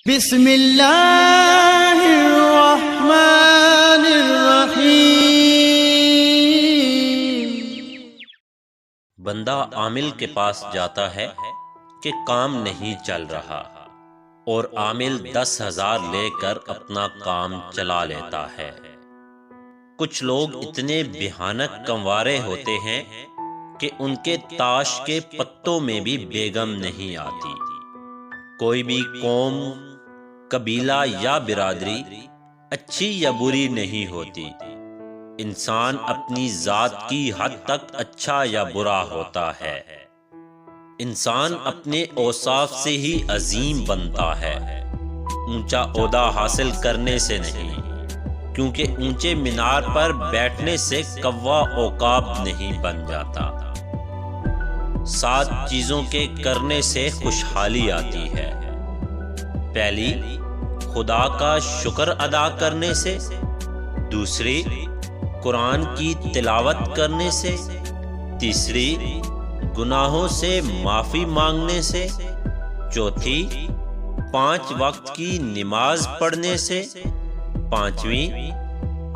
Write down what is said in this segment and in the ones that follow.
بسم اللہ الرحمن الرحیم۔ بندہ عامل کے پاس جاتا ہے کہ کام نہیں چل رہا، اور عامل 10,000 لے کر اپنا کام چلا لیتا ہے۔ کچھ لوگ اتنے بھیانک کنوارے ہوتے ہیں کہ ان کے تاش کے پتوں میں بھی بیگم نہیں آتی۔ کوئی بھی قوم، قبیلہ یا برادری اچھی یا بری نہیں ہوتی، انسان اپنی ذات کی حد تک اچھا یا برا ہوتا ہے۔ انسان اپنے اوصاف سے ہی عظیم بنتا ہے، اونچا عہدہ حاصل کرنے سے نہیں، کیونکہ اونچے مینار پر بیٹھنے سے کوا عقاب نہیں بن جاتا۔ 7 چیزوں کے کرنے سے خوشحالی آتی ہے۔ پہلی، خدا کا شکر ادا کرنے سے۔ دوسری، قرآن کی تلاوت کرنے سے۔ تیسری، گناہوں سے معافی مانگنے سے۔ چوتھی، 5 وقت کی نماز پڑھنے سے۔ پانچویں،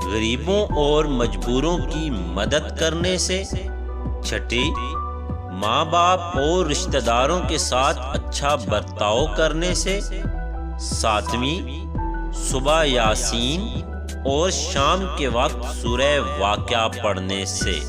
غریبوں اور مجبوروں کی مدد کرنے سے۔ چھٹی، ماں باپ اور رشتہ داروں کے ساتھ اچھا برتاؤ کرنے سے۔ ساتویں، صبح یاسین اور شام کے وقت سورہ واقعہ پڑھنے سے۔